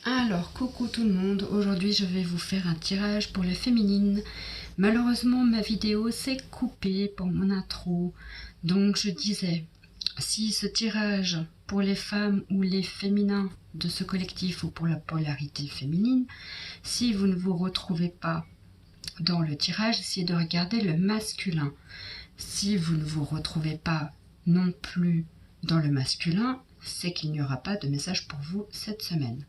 Alors, coucou tout le monde, aujourd'hui je vais vous faire un tirage pour les féminines. Malheureusement, ma vidéo s'est coupée pour mon intro. Donc je disais, si ce tirage pour les femmes ou les féminins de ce collectif ou pour la polarité féminine, si vous ne vous retrouvez pas dans le tirage, essayez de regarder le masculin. Si vous ne vous retrouvez pas non plus dans le masculin, c'est qu'il n'y aura pas de message pour vous cette semaine.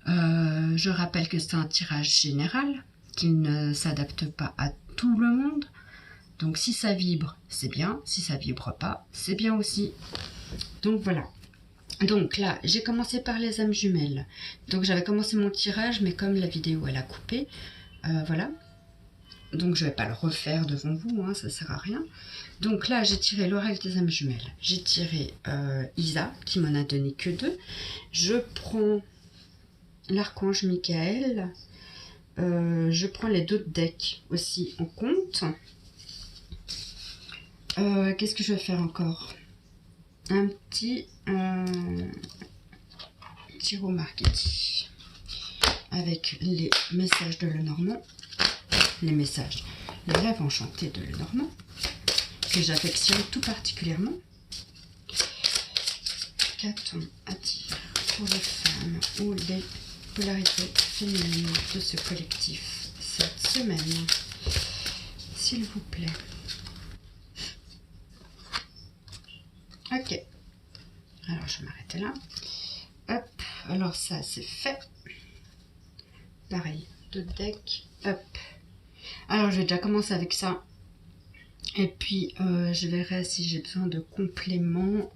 Je rappelle que c'est un tirage général, qu'il ne s'adapte pas à tout le monde. Donc si ça vibre, c'est bien. Si ça vibre pas, c'est bien aussi. Donc voilà. Donc là, j'ai commencé par les âmes jumelles. Donc j'avais commencé mon tirage, mais comme la vidéo elle a coupé, voilà. Donc je vais pas le refaire devant vous, hein, ça sert à rien. Donc là, j'ai tiré l'oracle des âmes jumelles. J'ai tiré Isa, qui m'en a donné que 2. Je prends l'archange Michael. Je prends les 2 decks aussi en compte. Qu'est-ce que je vais faire encore? Un petit tarot marketing avec les messages de Lenormand, les rêves enchantés de Lenormand, que j'affectionne tout particulièrement. Qu'a-t-on à dire pour les femmes ou les polarités féminines de ce collectif cette semaine, s'il vous plaît? Ok, alors je vais m'arrêter là. Hop, alors ça c'est fait. Pareil, 2 decks. Hop. Alors je vais déjà commencer avec ça. Et puis je verrai si j'ai besoin de compléments.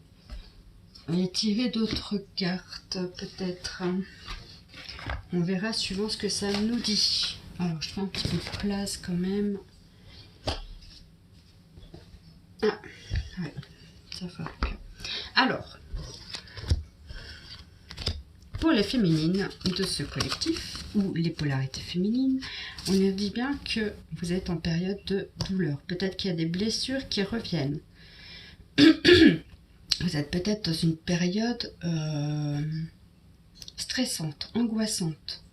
Et tirer d'autres cartes peut-être. On verra suivant ce que ça nous dit. Alors je fais un petit peu de place quand même. Ah, ouais, ça va. Alors, pour les féminines de ce collectif, ou les polarités féminines, on nous dit bien que vous êtes en période de douleur. Peut-être qu'il y a des blessures qui reviennent. Vous êtes peut-être dans une période stressante, angoissante.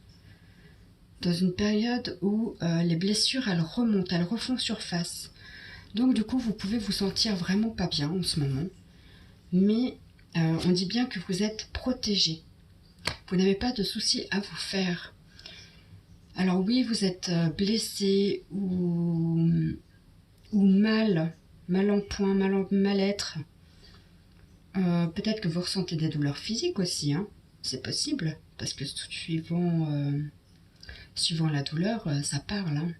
Dans une période où les blessures, elles remontent, elles refont surface. Donc du coup, vous pouvez vous sentir vraiment pas bien en ce moment. Mais on dit bien que vous êtes protégé. Vous n'avez pas de soucis à vous faire. Alors oui, vous êtes blessé ou mal en point, mal-être. Peut-être que vous ressentez des douleurs physiques aussi, hein. C'est possible, parce que suivant la douleur, ça parle. Hein.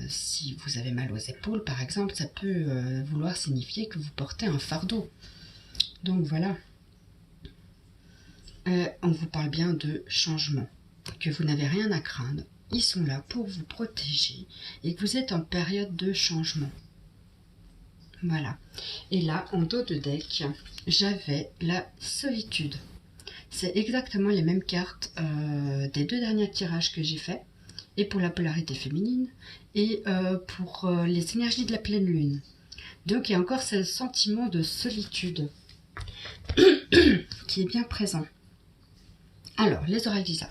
Si vous avez mal aux épaules, par exemple, ça peut vouloir signifier que vous portez un fardeau. Donc voilà. On vous parle bien de changement, que vous n'avez rien à craindre. Ils sont là pour vous protéger et que vous êtes en période de changement. Voilà. Et là, en dos de deck, j'avais la solitude. C'est exactement les mêmes cartes des 2 derniers tirages que j'ai fait, et pour la polarité féminine, et pour les énergies de la pleine lune. Donc il y a encore ce sentiment de solitude qui est bien présent. Alors, les oracles d'Isa.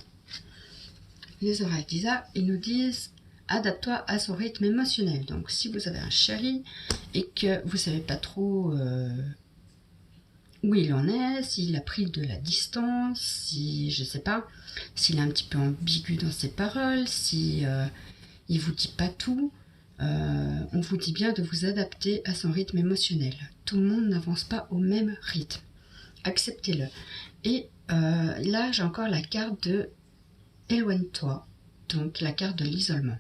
Les oracles d'Isa, ils nous disent adapte-toi à son rythme émotionnel. Donc, si vous avez un chéri et que vous ne savez pas trop où il en est, s'il a pris de la distance, si, je ne sais pas, s'il est un petit peu ambigu dans ses paroles, si il ne vous dit pas tout, on vous dit bien de vous adapter à son rythme émotionnel. Tout le monde n'avance pas au même rythme. Acceptez-le. Et là, j'ai encore la carte de éloigne-toi, donc la carte de l'isolement.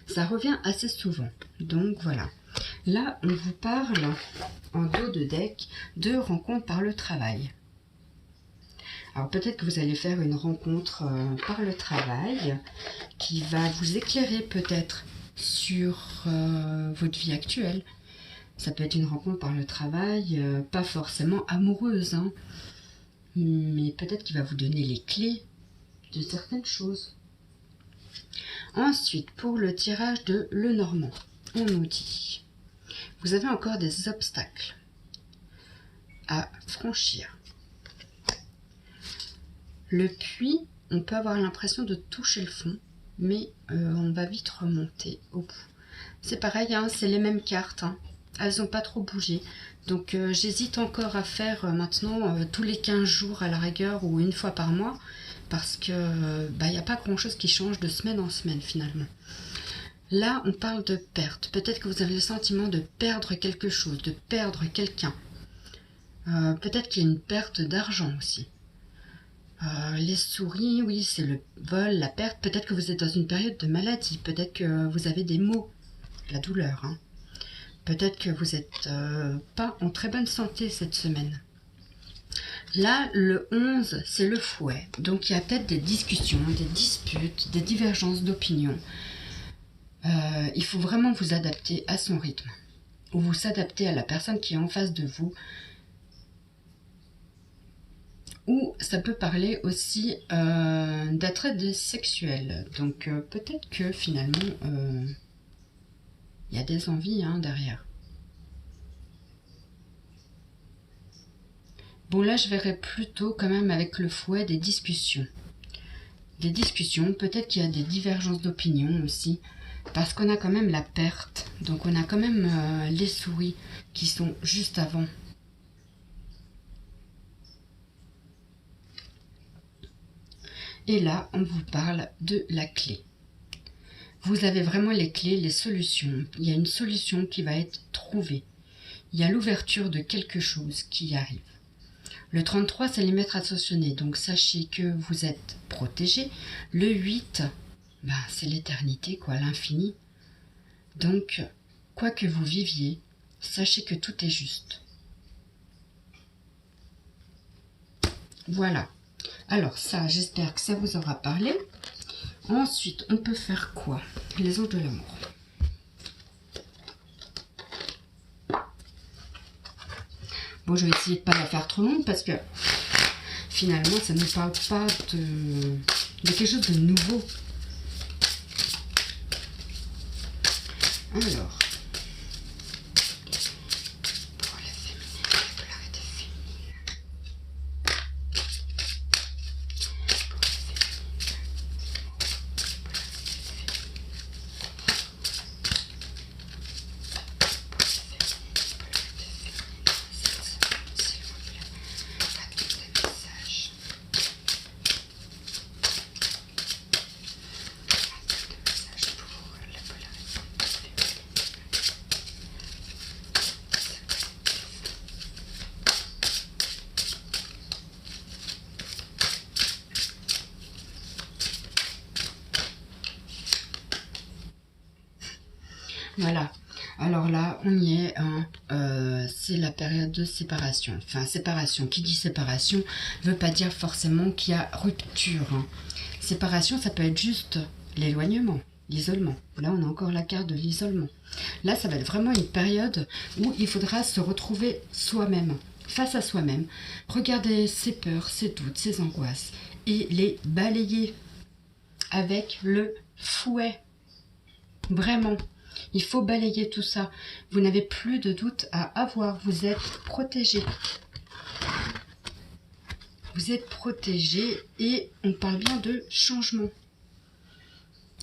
Ça revient assez souvent, donc voilà. Là, on vous parle en dos de deck de rencontres par le travail. Alors peut-être que vous allez faire une rencontre par le travail qui va vous éclairer peut-être sur votre vie actuelle. Ça peut être une rencontre par le travail, pas forcément amoureuse, hein, mais peut-être qu'il va vous donner les clés de certaines choses. Ensuite, pour le tirage de Lenormand, on nous dit vous avez encore des obstacles à franchir. Le puits, on peut avoir l'impression de toucher le fond, mais on va vite remonter au bout. C'est pareil, hein, c'est les mêmes cartes, hein. Elles n'ont pas trop bougé. Donc j'hésite encore à faire maintenant tous les 15 jours à la rigueur ou une fois par mois, parce que n'y a pas grand chose qui change de semaine en semaine finalement. Là on parle de perte. Peut-être que vous avez le sentiment de perdre quelque chose, de perdre quelqu'un. Peut-être qu'il y a une perte d'argent aussi. Les souris, oui, c'est le vol, la perte. Peut-être que vous êtes dans une période de maladie. Peut-être que vous avez des maux, la douleur, hein. Peut-être que vous n'êtes pas en très bonne santé cette semaine. Là, le 11, c'est le fouet. Donc, il y a peut-être des discussions, des disputes, des divergences d'opinion. Il faut vraiment vous adapter à son rythme. Ou vous s'adapter à la personne qui est en face de vous. Ou ça peut parler aussi d'attraits sexuels. Donc, peut-être que finalement... il y a des envies derrière. Bon, là, je verrais plutôt quand même avec le fouet des discussions. Des discussions, peut-être qu'il y a des divergences d'opinion aussi. Parce qu'on a quand même la perte. Donc, on a quand même les souris qui sont juste avant. Et là, on vous parle de la clé. Vous avez vraiment les clés, les solutions. Il y a une solution qui va être trouvée. Il y a l'ouverture de quelque chose qui arrive. Le 33, c'est les maîtres associés. Donc, sachez que vous êtes protégé. Le 8, c'est l'éternité, quoi, l'infini. Donc, quoi que vous viviez, sachez que tout est juste. Voilà. Alors, ça, j'espère que ça vous aura parlé. Ensuite, on peut faire quoi? Les anges de l'amour. Bon, je vais essayer de ne pas la faire trop longue parce que finalement, ça ne parle pas de quelque chose de nouveau. Alors, pour la féminine, la polarité féminine. Voilà, alors là, on y est, c'est la période de séparation. Enfin, séparation, qui dit séparation, ne veut pas dire forcément qu'il y a rupture. Hein. Séparation, ça peut être juste l'éloignement, l'isolement. Là, on a encore la carte de l'isolement. Là, ça va être vraiment une période où il faudra se retrouver soi-même, face à soi-même. Regarder ses peurs, ses doutes, ses angoisses et les balayer avec le fouet. Vraiment. Il faut balayer tout ça. Vous n'avez plus de doute à avoir. Vous êtes protégé. Vous êtes protégé et on parle bien de changement.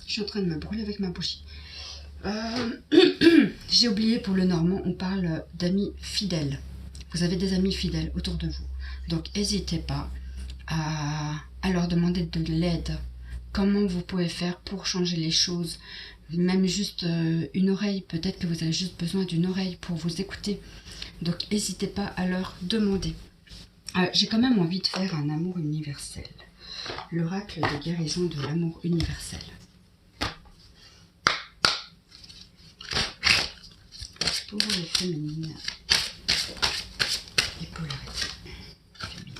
Je suis en train de me brûler avec ma bougie. J'ai oublié pour le normand, on parle d'amis fidèles. Vous avez des amis fidèles autour de vous. Donc n'hésitez pas à leur demander de l'aide. Comment vous pouvez faire pour changer les choses. Même juste une oreille, peut-être que vous avez juste besoin d'une oreille pour vous écouter. Donc n'hésitez pas à leur demander. J'ai quand même envie de faire un amour universel. L'oracle de guérison de l'amour universel. Pour les féminines et polarités féminines.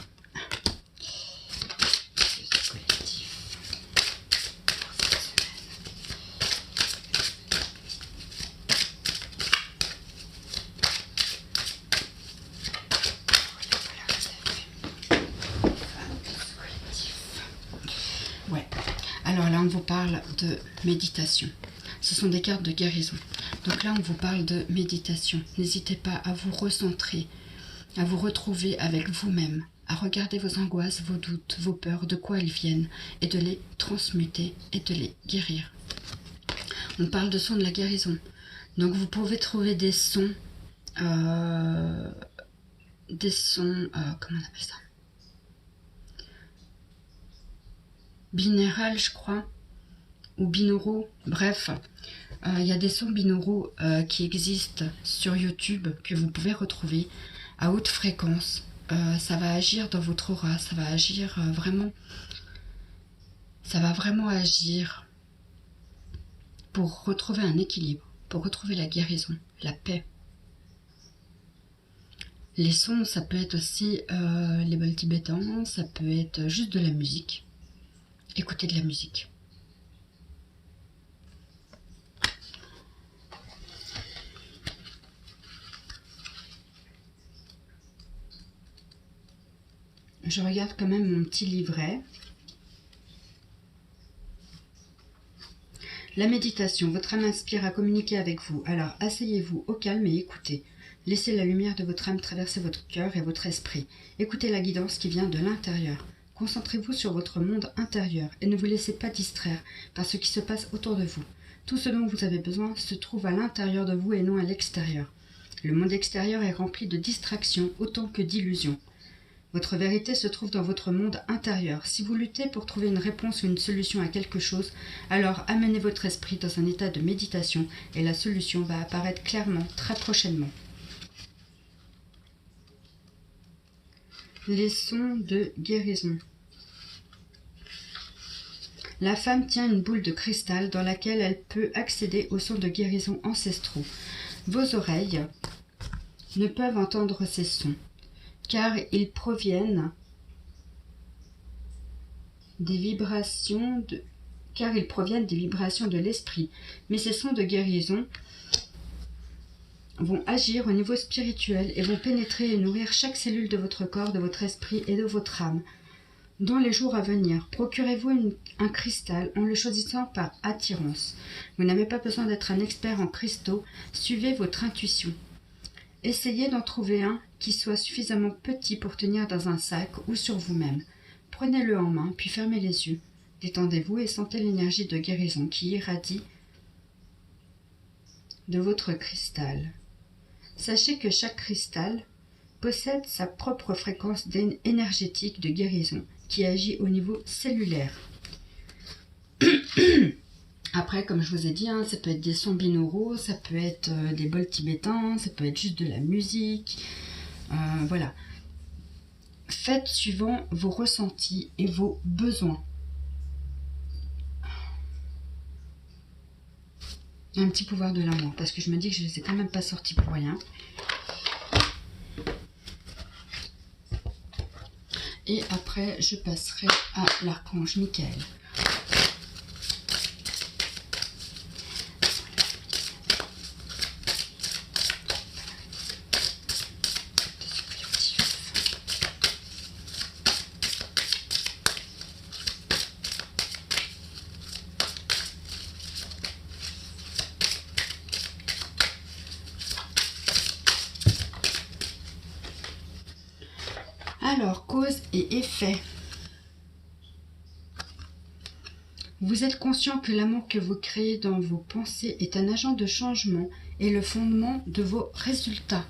Ouais. Alors là, on vous parle de méditation. Ce sont des cartes de guérison. Donc là, on vous parle de méditation. N'hésitez pas à vous recentrer, à vous retrouver avec vous-même, à regarder vos angoisses, vos doutes, vos peurs, de quoi elles viennent, et de les transmuter et de les guérir. On parle de sons de la guérison. Donc vous pouvez trouver des sons, comment on appelle ça, binaural, je crois, ou binauraux, bref. Il y a des sons binauraux qui existent sur YouTube que vous pouvez retrouver à haute fréquence. Ça va agir dans votre aura, ça va agir ça va vraiment agir pour retrouver un équilibre, pour retrouver la guérison, la paix. Les sons, ça peut être aussi les bols tibétains, ça peut être juste de la musique. Écoutez de la musique. Je regarde quand même mon petit livret. La méditation, votre âme inspire à communiquer avec vous. Alors asseyez-vous au calme et écoutez. Laissez la lumière de votre âme traverser votre cœur et votre esprit. Écoutez la guidance qui vient de l'intérieur. Concentrez-vous sur votre monde intérieur et ne vous laissez pas distraire par ce qui se passe autour de vous. Tout ce dont vous avez besoin se trouve à l'intérieur de vous et non à l'extérieur. Le monde extérieur est rempli de distractions autant que d'illusions. Votre vérité se trouve dans votre monde intérieur. Si vous luttez pour trouver une réponse ou une solution à quelque chose, alors amenez votre esprit dans un état de méditation et la solution va apparaître clairement très prochainement. Les sons de guérison. La femme tient une boule de cristal dans laquelle elle peut accéder aux sons de guérison ancestraux. Vos oreilles ne peuvent entendre ces sons, car ils proviennent des vibrations de l'esprit. Mais ces sons de guérison vont agir au niveau spirituel et vont pénétrer et nourrir chaque cellule de votre corps, de votre esprit et de votre âme. Dans les jours à venir, procurez-vous un cristal en le choisissant par attirance. Vous n'avez pas besoin d'être un expert en cristaux, suivez votre intuition. Essayez d'en trouver un qui soit suffisamment petit pour tenir dans un sac ou sur vous-même. Prenez-le en main, puis fermez les yeux. Détendez-vous et sentez l'énergie de guérison qui irradie de votre cristal. Sachez que chaque cristal possède sa propre fréquence énergétique de guérison qui agit au niveau cellulaire. Après, comme je vous ai dit, ça peut être des sons binauraux, ça peut être des bols tibétains, ça peut être juste de la musique. Voilà. Faites suivant vos ressentis et vos besoins. Un petit pouvoir de l'amour, parce que je me dis que je ne les ai quand même pas sortis pour rien. Et après, je passerai à l'archange Michael. Alors, cause et effet. Vous êtes conscient que l'amour que vous créez dans vos pensées est un agent de changement et le fondement de vos résultats.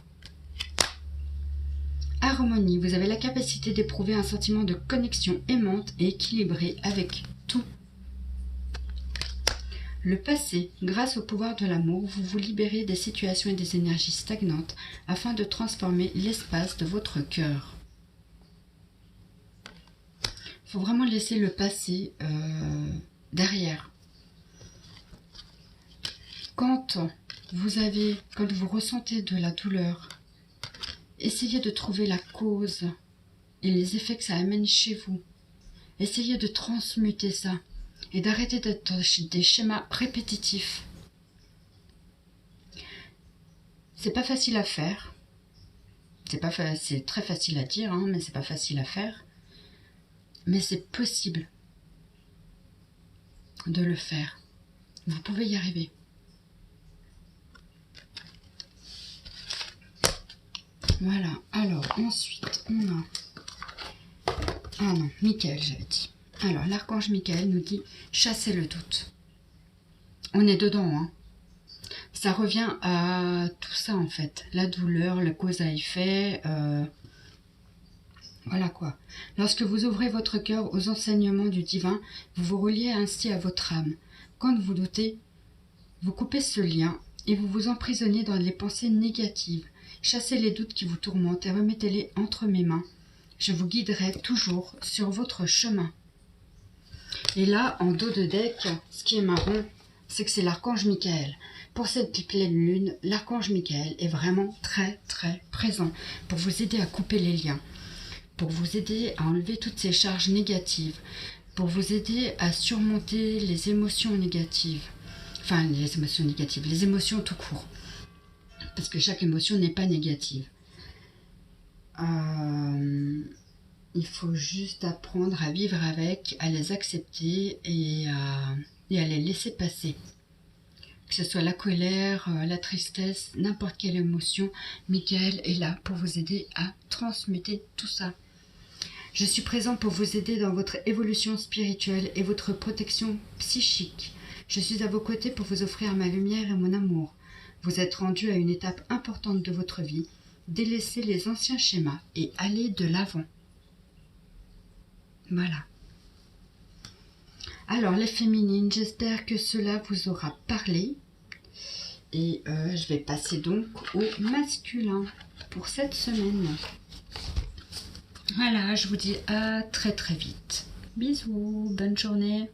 Harmonie. Vous avez la capacité d'éprouver un sentiment de connexion aimante et équilibrée avec tout. Le passé. Grâce au pouvoir de l'amour, vous vous libérez des situations et des énergies stagnantes afin de transformer l'espace de votre cœur. Il faut vraiment laisser le passé derrière. Quand vous ressentez de la douleur, essayez de trouver la cause et les effets que ça amène chez vous. Essayez de transmuter ça et d'arrêter d'être des schémas répétitifs. C'est pas facile à faire. C'est très facile à dire, mais c'est pas facile à faire. Mais c'est possible de le faire. Vous pouvez y arriver. Voilà. Alors, ensuite, on a Ah non, Michael, j'avais dit. Alors, l'archange Michael nous dit chasser le doute. On est dedans, hein. Ça revient à tout ça, en fait. La douleur, le cause à effet. Voilà quoi. Lorsque vous ouvrez votre cœur aux enseignements du divin, vous vous reliez ainsi à votre âme. Quand vous doutez, vous coupez ce lien et vous vous emprisonnez dans les pensées négatives. Chassez les doutes qui vous tourmentent et remettez-les entre mes mains. Je vous guiderai toujours sur votre chemin. Et là, en dos de deck, ce qui est marrant, c'est que c'est l'archange Michael. Pour cette pleine lune, l'archange Michael est vraiment très très présent pour vous aider à couper les liens, pour vous aider à enlever toutes ces charges négatives, pour vous aider à surmonter les émotions négatives. Enfin, les émotions négatives, les émotions tout court. Parce que chaque émotion n'est pas négative. Il faut juste apprendre à vivre avec, à les accepter et à les laisser passer. Que ce soit la colère, la tristesse, n'importe quelle émotion, Michael est là pour vous aider à transmuter tout ça. Je suis présent pour vous aider dans votre évolution spirituelle et votre protection psychique. Je suis à vos côtés pour vous offrir ma lumière et mon amour. Vous êtes rendu à une étape importante de votre vie. Délaissez les anciens schémas et allez de l'avant. Voilà. Alors, les féminines, j'espère que cela vous aura parlé. Et je vais passer donc au masculin pour cette semaine. Voilà, je vous dis à très très vite. Bisous, bonne journée.